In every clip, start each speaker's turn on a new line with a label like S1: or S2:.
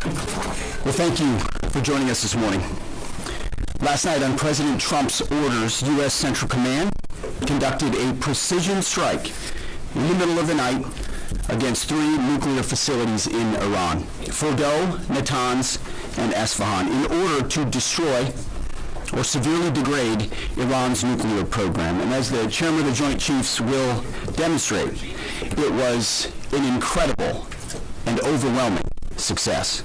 S1: Well, thank you for joining us this morning. Last night, on President Trump's orders, U.S. Central Command conducted a precision strike in the middle of the night against 3 nuclear facilities in Iran, Fordo, Natanz, and Esfahan, in order to destroy or severely degrade Iran's nuclear program. And as the chairman of the Joint Chiefs will demonstrate, it was an incredible and overwhelming success.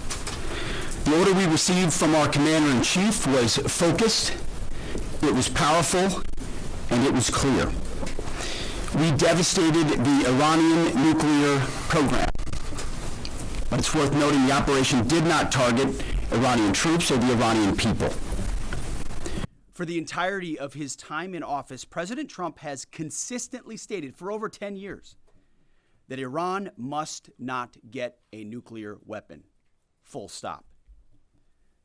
S1: The order we received from our commander-in-chief was focused, it was powerful, and it was clear. We devastated the Iranian nuclear program. But it's worth noting the operation did not target Iranian troops or the Iranian people.
S2: For the entirety of his time in office, President Trump has consistently stated for over 10 years that Iran must not get a nuclear weapon. Full stop.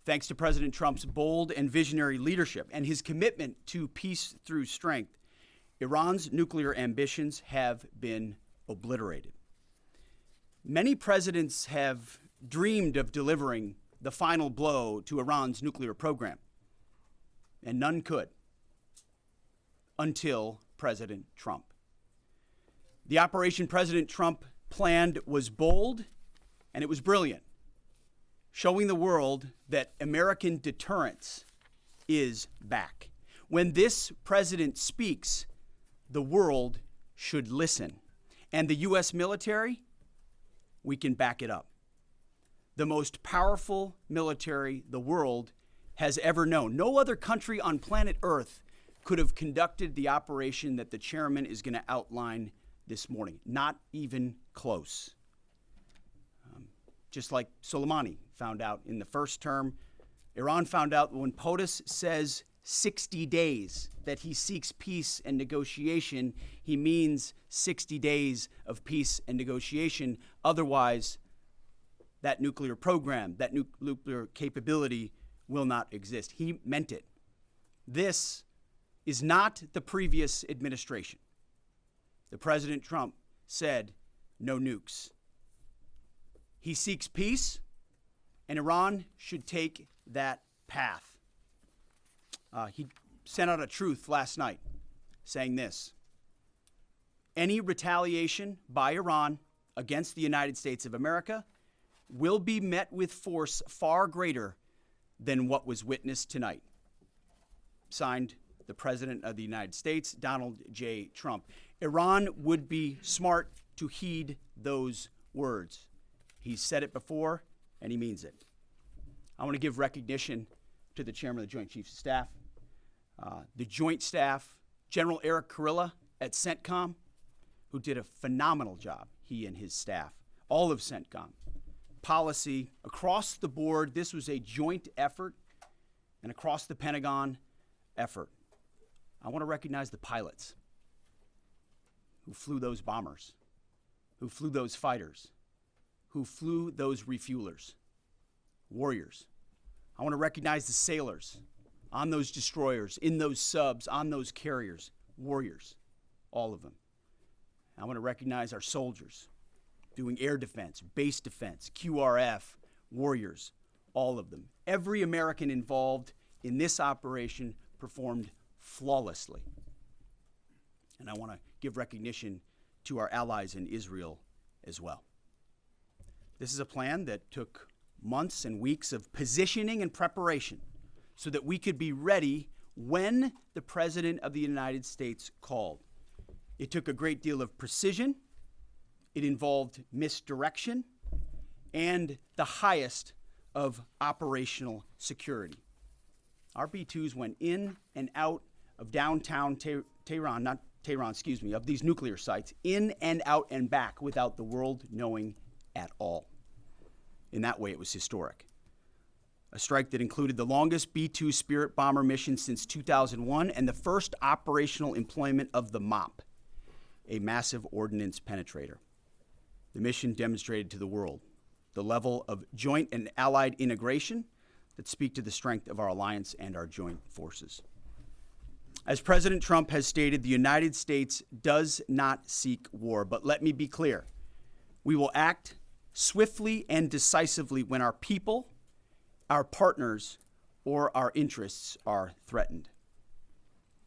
S2: Thanks to President Trump's bold and visionary leadership and his commitment to peace through strength, Iran's nuclear ambitions have been obliterated. Many presidents have dreamed of delivering the final blow to Iran's nuclear program, and none could until President Trump. The operation President Trump planned was bold and it was brilliant, showing the world that American deterrence is back. When this president speaks, the world should listen. And the U.S. military, we can back it up. The most powerful military the world has ever known. No other country on planet Earth could have conducted the operation that the chairman is going to outline this morning. Not even close. Just like Soleimani found out in the first term, Iran found out when POTUS says 60 days that he seeks peace and negotiation, he means 60 days of peace and negotiation. Otherwise, that nuclear program, that nuclear capability will not exist. He meant it. This is not the previous administration. The President Trump said no nukes. He seeks peace, and Iran should take that path. He sent out a truth last night saying this: any retaliation by Iran against the United States of America will be met with force far greater than what was witnessed tonight. Signed, the President of the United States, Donald J. Trump. Iran would be smart to heed those words. He's said it before, and he means it. I want to give recognition to the Chairman of the Joint Chiefs of Staff, the Joint Staff, General Eric Kurilla at CENTCOM, who did a phenomenal job, he and his staff, all of CENTCOM. Policy, across the board, this was a joint effort, and across the Pentagon effort. I want to recognize the pilots who flew those bombers, who flew those fighters, who flew those refuelers, warriors. I want to recognize the sailors on those destroyers, in those subs, on those carriers, warriors, all of them. I want to recognize our soldiers doing air defense, base defense, QRF, warriors, all of them. Every American involved in this operation performed flawlessly. And I want to give recognition to our allies in Israel as well. This is a plan that took months and weeks of positioning and preparation so that we could be ready when the President of the United States called. It took a great deal of precision. It involved misdirection and the highest of operational security. Our B-2s went in and out of downtown Tehran, of these nuclear sites, in and out and back without the world knowing at all. In that way, it was historic. A strike that included the longest B-2 Spirit bomber mission since 2001 and the first operational employment of the MOP, a massive ordnance penetrator. The mission demonstrated to the world the level of joint and allied integration that speak to the strength of our alliance and our joint forces. As President Trump has stated, the United States does not seek war, but let me be clear. We will act swiftly and decisively when our people, our partners, or our interests are threatened.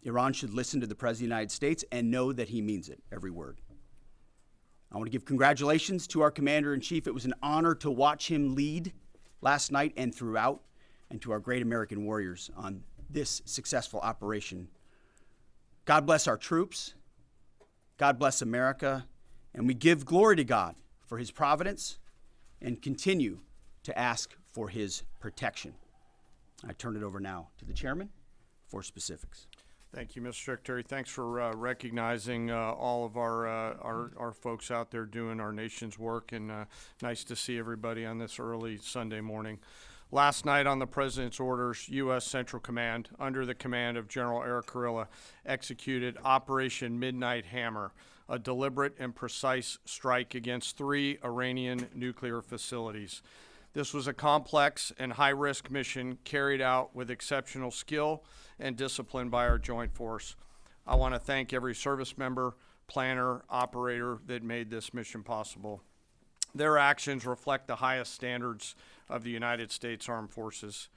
S2: Iran should listen to the President of the United States and know that he means it, every word. I want to give congratulations to our Commander-in-Chief. It was an honor to watch him lead last night and throughout, and to our great American warriors on this successful operation. God bless our troops. God bless America. And we give glory to God for his providence and continue to ask for his protection. I turn it over now to the chairman for specifics.
S3: Thank you, Mr. Secretary. Thanks for recognizing all of our folks out there doing our nation's work, and nice to see everybody on this early Sunday morning. Last night on the President's orders, U.S. Central Command, under the command of General Eric Kurilla, executed Operation Midnight Hammer, a deliberate and precise strike against 3 Iranian nuclear facilities. This was a complex and high-risk mission carried out with exceptional skill and discipline by our joint force. I want to thank every service member, planner, operator that made this mission possible. Their actions reflect the highest standards of the United States Armed Forces.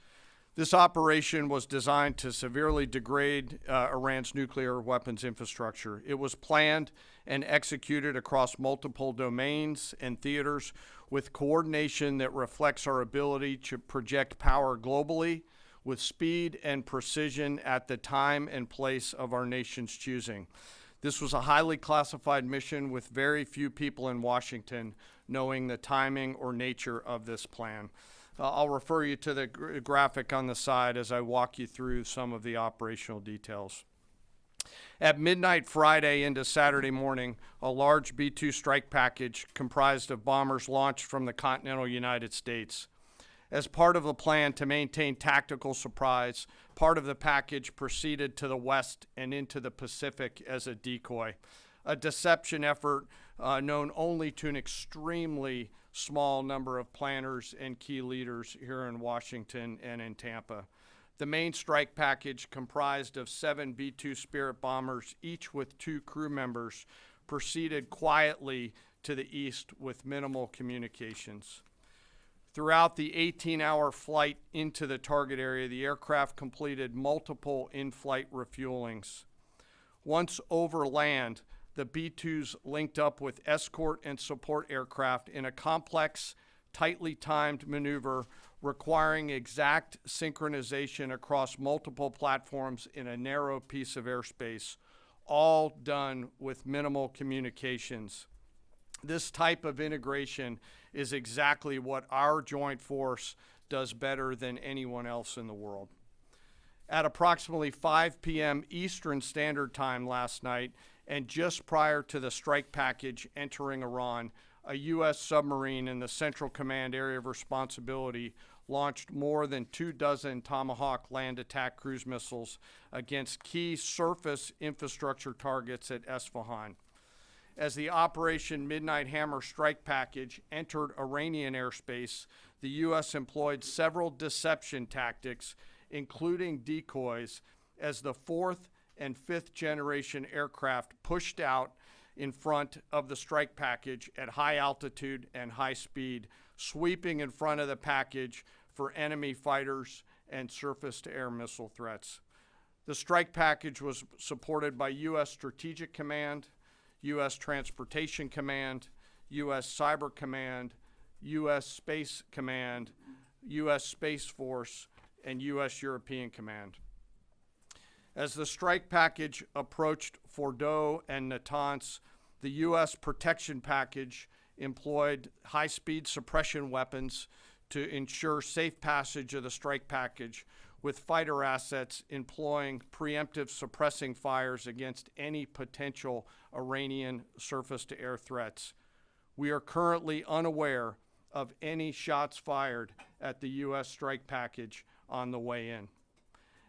S3: This operation was designed to severely degrade Iran's nuclear weapons infrastructure. It was planned and executed across multiple domains and theaters with coordination that reflects our ability to project power globally with speed and precision at the time and place of our nation's choosing. This was a highly classified mission with very few people in Washington knowing the timing or nature of this plan. I'll refer you to the graphic on the side as I walk you through some of the operational details. At midnight Friday into Saturday morning, a large B-2 strike package comprised of bombers launched from the continental United States. As part of the plan to maintain tactical surprise, part of the package proceeded to the west and into the Pacific as a decoy, a deception effort known only to an extremely small number of planners and key leaders here in Washington and in Tampa. The main strike package, comprised of 7 B-2 Spirit bombers, each with 2 crew members, proceeded quietly to the east with minimal communications. Throughout the 18-hour flight into the target area, the aircraft completed multiple in-flight refuelings. Once over land, the B-2s linked up with escort and support aircraft in a complex, tightly timed maneuver requiring exact synchronization across multiple platforms in a narrow piece of airspace, all done with minimal communications. This type of integration is exactly what our joint force does better than anyone else in the world. At approximately 5 p.m. Eastern Standard Time last night, and just prior to the strike package entering Iran, a U.S. submarine in the Central Command area of responsibility launched more than 24 Tomahawk land attack cruise missiles against key surface infrastructure targets at Esfahan. As the Operation Midnight Hammer strike package entered Iranian airspace, the U.S. employed several deception tactics, including decoys, as the 4th and 5th generation aircraft pushed out in front of the strike package at high altitude and high speed, sweeping in front of the package for enemy fighters and surface-to-air missile threats. The strike package was supported by U.S. Strategic Command, U.S. Transportation Command, U.S. Cyber Command, U.S. Space Command, U.S. Space Force, and U.S. European Command. As the strike package approached Fordow and Natanz, the U.S. protection package employed high-speed suppression weapons to ensure safe passage of the strike package, with fighter assets employing preemptive suppressing fires against any potential Iranian surface-to-air threats. We are currently unaware of any shots fired at the U.S. strike package on the way in.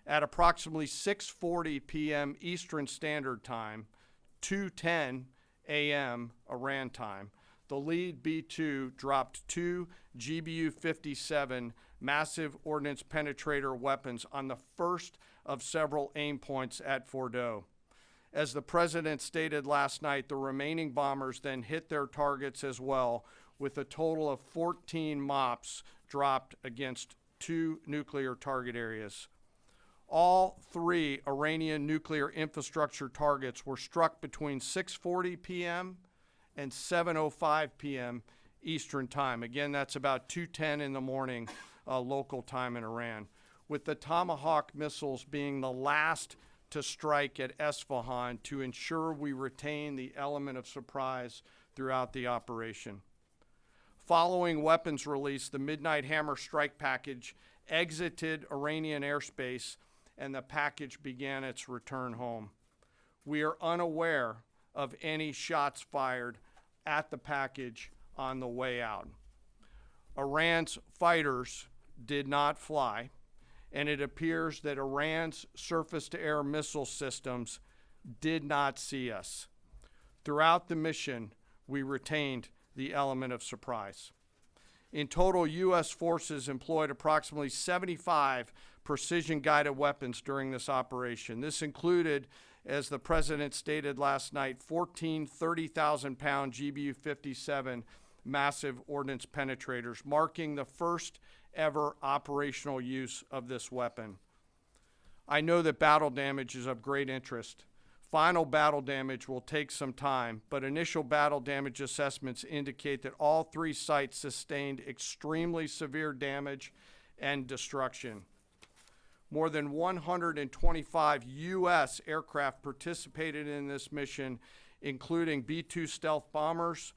S3: At approximately 6:40 p.m. Eastern Standard Time, 2:10 a.m. Iran time, the lead B-2 dropped 2 GBU-57 massive ordnance penetrator weapons on the first of several aim points at Fordow. As the president stated last night, the remaining bombers then hit their targets as well, with a total of 14 MOPs dropped against 2 nuclear target areas. All 3 Iranian nuclear infrastructure targets were struck between 6:40 p.m. and 7:05 p.m. Eastern Time. Again, that's about 2:10 in the morning local time in Iran, with the Tomahawk missiles being the last to strike at Esfahan to ensure we retain the element of surprise throughout the operation. Following weapons release, the Midnight Hammer strike package exited Iranian airspace and the package began its return home. We are unaware of any shots fired at the package on the way out. Iran's fighters did not fly, and it appears that Iran's surface-to-air missile systems did not see us. Throughout the mission, we retained the element of surprise. In total, U.S. forces employed approximately 75 precision-guided weapons during this operation. This included, as the President stated last night, 14 30,000-pound GBU-57 massive ordnance penetrators, marking the first ever operational use of this weapon. I know that battle damage is of great interest. Final battle damage will take some time, but initial battle damage assessments indicate that all 3 sites sustained extremely severe damage and destruction. More than 125 U.S. aircraft participated in this mission, including B-2 stealth bombers,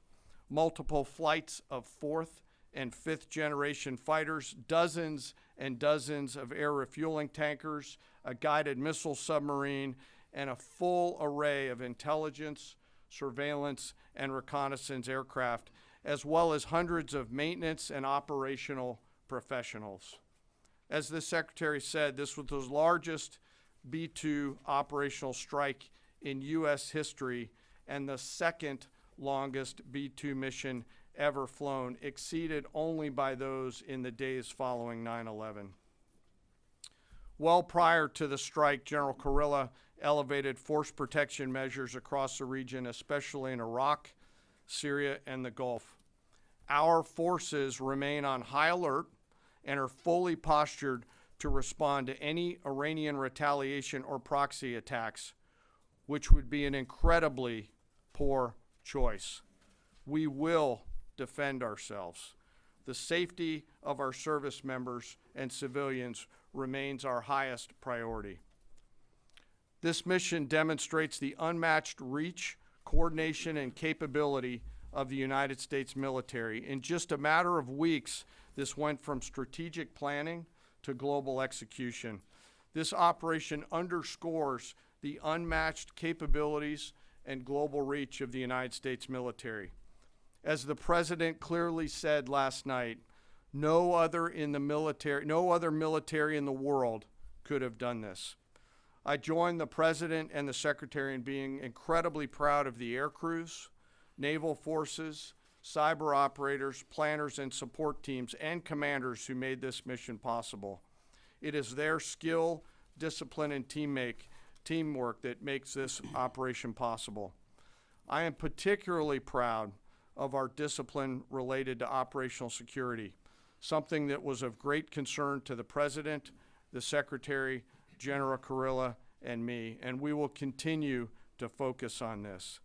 S3: multiple flights of 4th and 5th generation fighters, dozens and dozens of air refueling tankers, a guided missile submarine, and a full array of intelligence, surveillance, and reconnaissance aircraft, as well as hundreds of maintenance and operational professionals. As the Secretary said, this was the largest B-2 operational strike in U.S. history and the second longest B-2 mission ever flown, exceeded only by those in the days following 9/11. Well prior to the strike, General Kurilla elevated force protection measures across the region, especially in Iraq, Syria, and the Gulf. Our forces remain on high alert and are fully postured to respond to any Iranian retaliation or proxy attacks, which would be an incredibly poor choice. We will defend ourselves. The safety of our service members and civilians remains our highest priority. This mission demonstrates the unmatched reach, coordination, and capability of the United States military. In just a matter of weeks, this went from strategic planning to global execution. This operation underscores the unmatched capabilities and global reach of the United States military. As the President clearly said last night, no other military in the world could have done this. I join the President and the Secretary in being incredibly proud of the air crews, naval forces, cyber operators, planners, and support teams, and commanders who made this mission possible. It is their skill, discipline, and teamwork that makes this operation possible. I am particularly proud of our discipline related to operational security, something that was of great concern to the President, the Secretary, General Kurilla, and me, and we will continue to focus on this.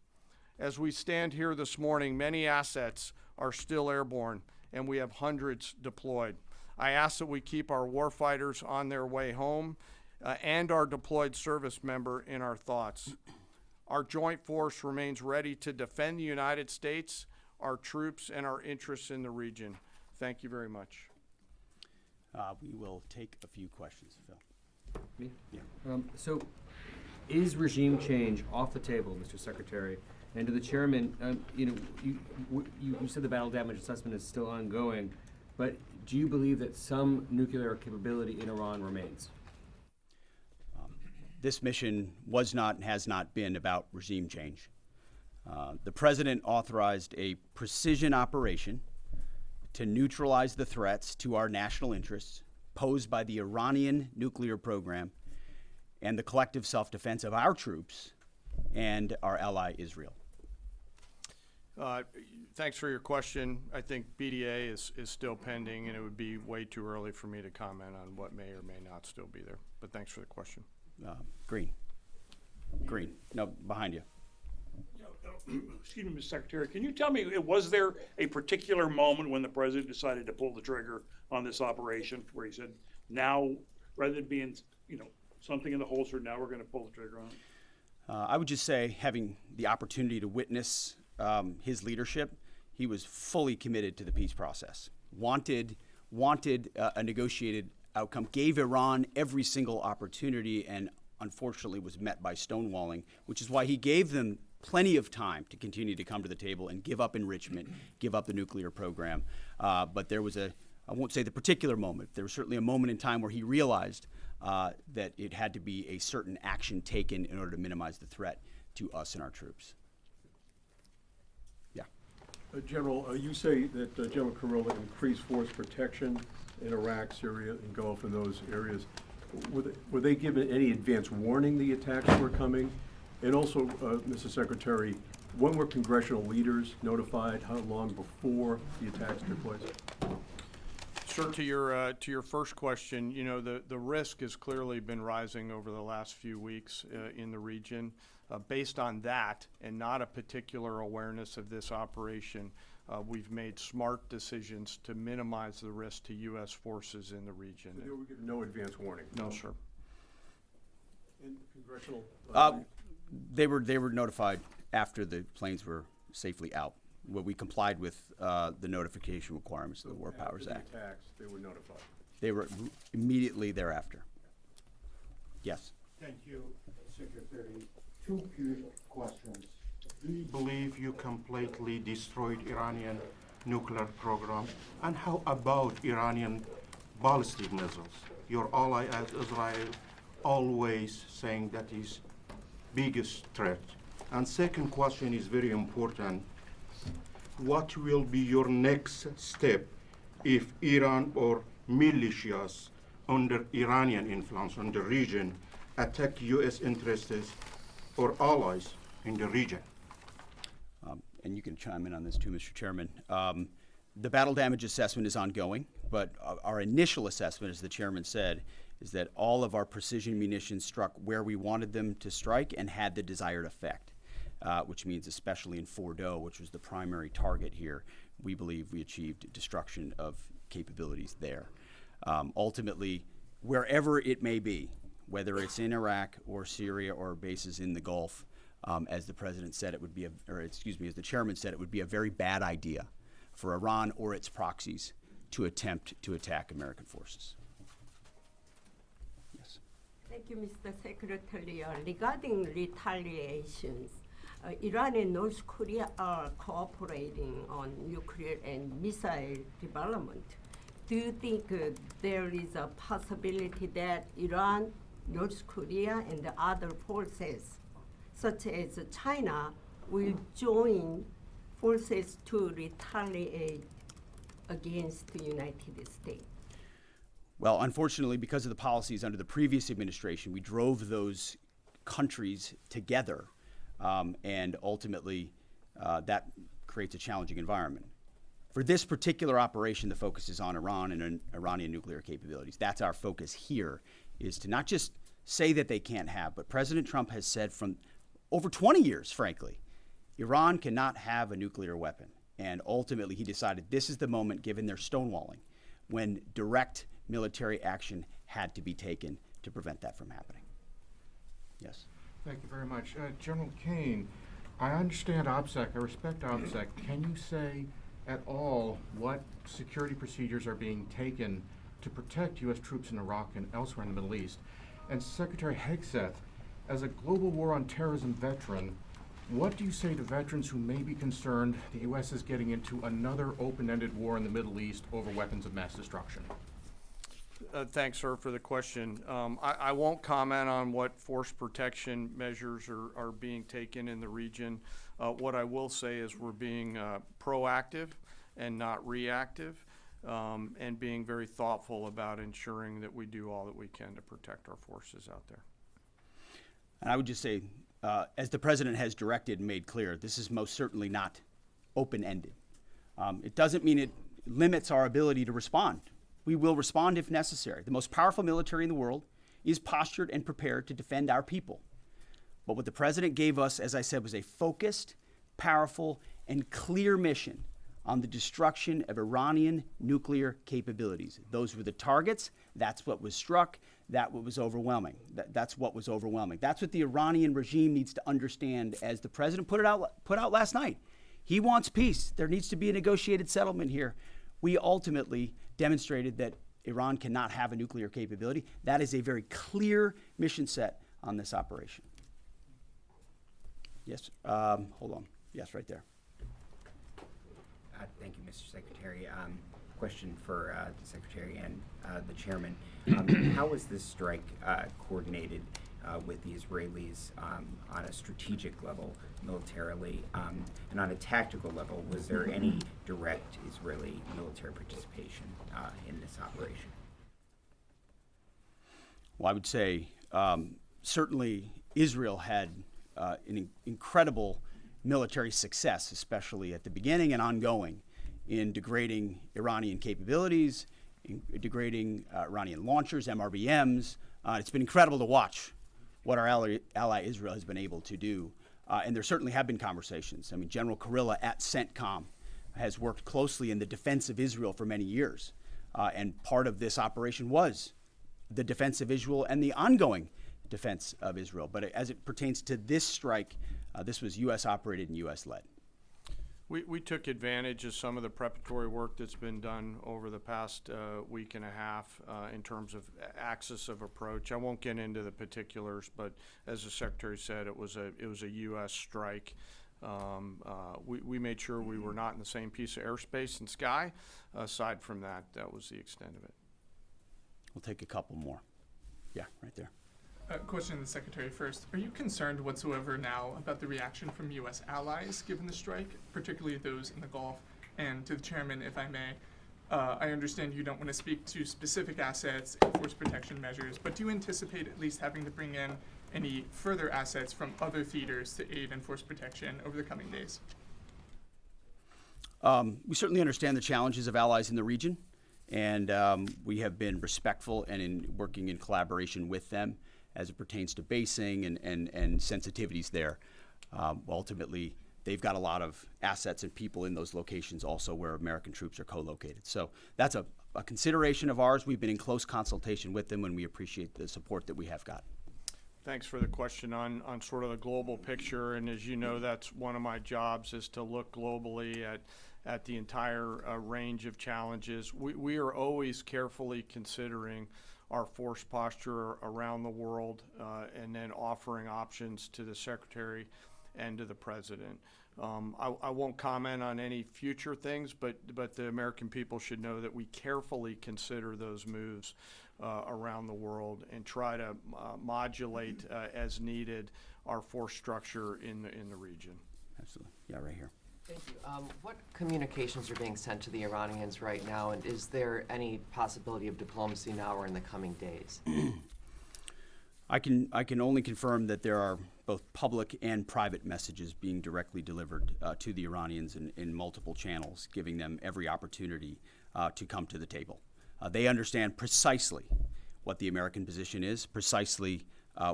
S3: As we stand here this morning, many assets are still airborne, and we have hundreds deployed. I ask that we keep our warfighters on their way home and our deployed service member in our thoughts. Our joint force remains ready to defend the United States, our troops, and our interests in the region. Thank you very much.
S2: We will take a few questions, Phil.
S4: Me?
S2: Yeah.
S4: So, is regime change off the table, Mr. Secretary? And to the chairman, you said the battle damage assessment is still ongoing, but do you believe that some nuclear capability in Iran remains?
S2: This mission was not and has not been about regime change. The President authorized a precision operation to neutralize the threats to our national interests posed by the Iranian nuclear program and the collective self-defense of our troops and our ally Israel.
S3: Thanks for your question. I think BDA is still pending, and it would be way too early for me to comment on what may or may not still be there. But thanks for the question.
S2: Green. Green. No, behind you.
S5: Excuse me, Mr. Secretary, can you tell me, was there a particular moment when the president decided to pull the trigger on this operation where he said, now, rather than being, something in the holster, now we're going to pull the trigger on it?
S2: I would just say, having the opportunity to witness his leadership, he was fully committed to the peace process. Wanted a negotiated outcome, gave Iran every single opportunity, and unfortunately was met by stonewalling, which is why he gave them plenty of time to continue to come to the table and give up enrichment, give up the nuclear program. But there was I won't say the particular moment, there was certainly a moment in time where he realized that it had to be a certain action taken in order to minimize the threat to us and our troops. Yeah.
S6: General, you say that General Kurilla increased force protection in Iraq, Syria, and Gulf, in those areas. Were they given any advance warning the attacks were coming? And also, Mr. Secretary, when were congressional leaders notified? How long before the attacks took place?
S3: Sure. To your first question, the risk has clearly been rising over the last few weeks in the region. Based on that, and not a particular awareness of this operation, we've made smart decisions to minimize the risk to U.S. forces in the region.
S6: So they were given no advance warning?
S3: No, sir.
S6: And congressional?
S2: They were notified after the planes were safely out. Well, we complied with the notification requirements of the War Powers
S6: After
S2: Act.
S6: the attacks, they were notified?
S2: They were immediately thereafter. Yes.
S7: Thank you, Secretary. Two quick questions. Do you believe you completely destroyed Iranian nuclear program? And how about Iranian ballistic missiles? Your ally as Israel always saying that is biggest threat. And second question is very important. What will be your next step if Iran or militias under Iranian influence in the region attack U.S. interests or allies in the region?
S2: And you can chime in on this too, Mr. Chairman. The battle damage assessment is ongoing, but our initial assessment, as the chairman said, is that all of our precision munitions struck where we wanted them to strike and had the desired effect, which means especially in Fordo, which was the primary target here, we believe we achieved destruction of capabilities there. Ultimately, wherever it may be, whether it's in Iraq or Syria or bases in the Gulf, as the president said, it would be as the chairman said, it would be a very bad idea for Iran or its proxies to attempt to attack American forces. Yes.
S8: Thank you, Mr. Secretary. Regarding retaliations, Iran and North Korea are cooperating on nuclear and missile development. Do you think there is a possibility that Iran, North Korea, and the other forces, such as China, will join forces to retaliate against the United States?
S2: Well, unfortunately, because of the policies under the previous administration, we drove those countries together, and ultimately that creates a challenging environment. For this particular operation, the focus is on Iran and Iranian nuclear capabilities. That's our focus here, is to not just say that they can't have, but President Trump has said from over 20 years, frankly, Iran cannot have a nuclear weapon. And ultimately, he decided this is the moment, given their stonewalling, when direct military action had to be taken to prevent that from happening. Yes.
S9: Thank you very much. General Caine, I understand OPSEC, I respect OPSEC. Can you say at all what security procedures are being taken to protect U.S. troops in Iraq and elsewhere in the Middle East? And Secretary Hegseth, as a global war on terrorism veteran, what do you say to veterans who may be concerned the U.S. is getting into another open-ended war in the Middle East over weapons of mass destruction?
S3: Thanks, sir, for the question. I won't comment on what force protection measures are being taken in the region. What I will say is we're being proactive and not reactive, and being very thoughtful about ensuring that we do all that we can to protect our forces out there.
S2: And I would just say, as the president has directed and made clear, this is most certainly not open-ended. It doesn't mean it limits our ability to respond. We will respond if necessary. The most powerful military in the world is postured and prepared to defend our people. But what the president gave us, as I said, was a focused, powerful, and clear mission on the destruction of Iranian nuclear capabilities. Those were the targets. That's what was struck. That's what was overwhelming. That's what was overwhelming. That's what the Iranian regime needs to understand, as the president put out last night. He wants peace. There needs to be a negotiated settlement here. We ultimately demonstrated that Iran cannot have a nuclear capability. That is a very clear mission set on this operation. Yes, hold on. Yes, right there.
S10: Thank you, Mr. Secretary. Question for the Secretary and the Chairman. How was this strike coordinated with the Israelis on a strategic level, militarily, and on a tactical level? Was there any direct Israeli military participation in this operation?
S2: Well, I would say certainly Israel had an incredible military success, especially at the beginning and ongoing, in degrading Iranian capabilities, in degrading Iranian launchers, MRBMs. It's been incredible to watch what our ally Israel has been able to do. And there certainly have been conversations. I mean, General Kurilla at CENTCOM has worked closely in the defense of Israel for many years. And part of this operation was the defense of Israel and the ongoing defense of Israel. But as it pertains to this strike, this was U.S. operated and U.S. led.
S3: We took advantage of some of the preparatory work that's been done over the past week and a half in terms of axis of approach. I won't get into the particulars, but as the Secretary said, it was a U.S. strike. We made sure we were not in the same piece of airspace and sky. Aside from that, that was the extent of it.
S2: We'll take a couple more. Yeah, right there.
S11: Question to the Secretary first. Are you concerned whatsoever now about the reaction from U.S. allies given the strike, particularly those in the Gulf? And to the Chairman, if I may, I understand you don't want to speak to specific assets and force protection measures, but do you anticipate at least having to bring in any further assets from other theaters to aid in force protection over the coming days?
S2: We certainly understand the challenges of allies in the region, and we have been respectful and in working in collaboration with them as it pertains to basing and sensitivities there. Ultimately, they've got a lot of assets and people in those locations also where American troops are co-located. So that's a consideration of ours. We've been in close consultation with them, and we appreciate the support that we have got.
S3: Thanks for the question on sort of the global picture. And as you know, that's one of my jobs, is to look globally at the entire range of challenges. We are always carefully considering our force posture around the world, and then offering options to the Secretary and to the President. I won't comment on any future things, but the American people should know that we carefully consider those moves around the world and try to modulate as needed our force structure in the region.
S2: Absolutely. Yeah, right here.
S12: Thank you. What communications are being sent to the Iranians right now, and is there any possibility of diplomacy now or in the coming days?
S2: I can only confirm that there are both public and private messages being directly delivered to the Iranians in multiple channels, giving them every opportunity to come to the table. They understand precisely what the American position is, precisely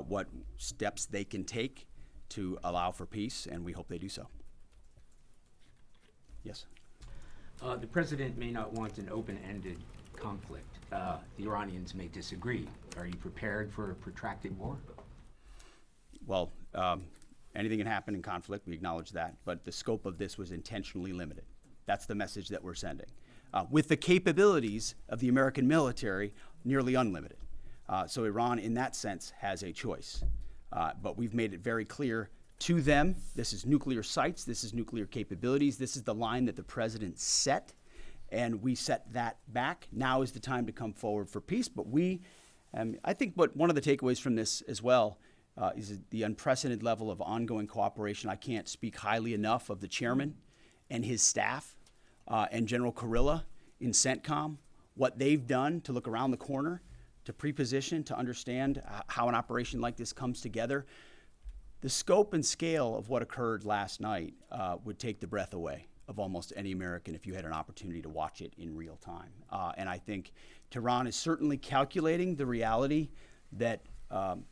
S2: what steps they can take to allow for peace, and we hope they do so. Yes.
S13: The president may not want an open-ended conflict. The Iranians may disagree. Are you prepared for a protracted war?
S2: Well, anything can happen in conflict. We acknowledge that. But the scope of this was intentionally limited. That's the message that we're sending. With the capabilities of the American military, nearly unlimited. So Iran, in that sense, has a choice. But we've made it very clear to them, this is nuclear sites, this is nuclear capabilities, this is the line that the president set, and we set that back. Now is the time to come forward for peace. But I think one of the takeaways from this as well is the unprecedented level of ongoing cooperation. I can't speak highly enough of the chairman and his staff and General Kurilla in CENTCOM, what they've done to look around the corner, to pre-position, to understand how an operation like this comes together. The scope and scale of what occurred last night would take the breath away of almost any American if you had an opportunity to watch it in real time. And I think Tehran is certainly calculating the reality that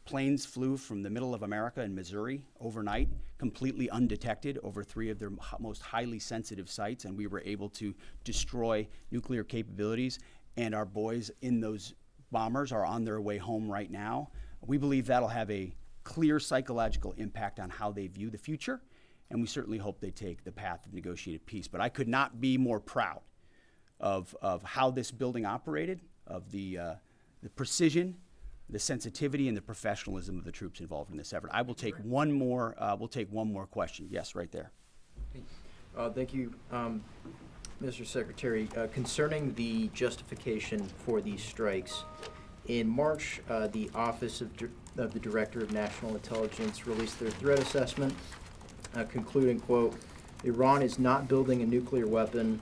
S2: planes flew from the middle of America and Missouri overnight, completely undetected over 3 of their most highly sensitive sites, and we were able to destroy nuclear capabilities. And our boys in those bombers are on their way home right now. We believe that'll have a clear psychological impact on how they view the future, and we certainly hope they take the path of negotiated peace. But I could not be more proud of how this building operated, of the precision, the sensitivity, and the professionalism of the troops involved in this effort. I will take one more. We'll take one more question. Yes, right there.
S14: Thank you, Mr. Secretary. Concerning the justification for these strikes, in March, the Office of the Director of National Intelligence released their threat assessment, concluding, quote, Iran is not building a nuclear weapon,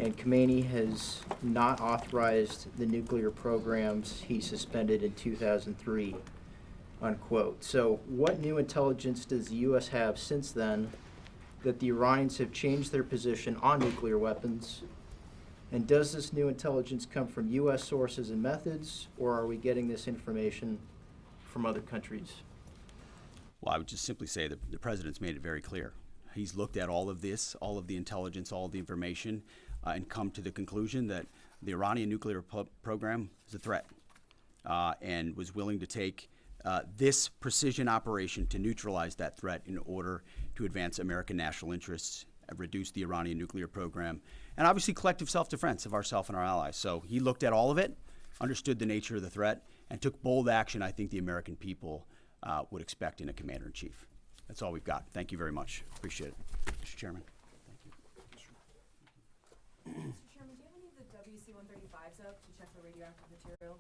S14: and Caine has not authorized the nuclear programs he suspended in 2003, unquote. So what new intelligence does the U.S. have since then that the Iranians have changed their position on nuclear weapons? And does this new intelligence come from U.S. sources and methods, or are we getting this information from other countries?
S2: Well, I would just simply say that the president's made it very clear. He's looked at all of this, all of the intelligence, all of the information, and come to the conclusion that the Iranian nuclear program is a threat, and was willing to take this precision operation to neutralize that threat in order to advance American national interests, reduce the Iranian nuclear program, and obviously collective self-defense of ourselves and our allies. So he looked at all of it, understood the nature of the threat, and took bold action I think the American people would expect in a commander-in-chief. That's all we've got. Thank you very much. Appreciate it. Mr. Chairman.
S15: Mr. Chairman, do you have any of the WC-135s up to check for radioactive material?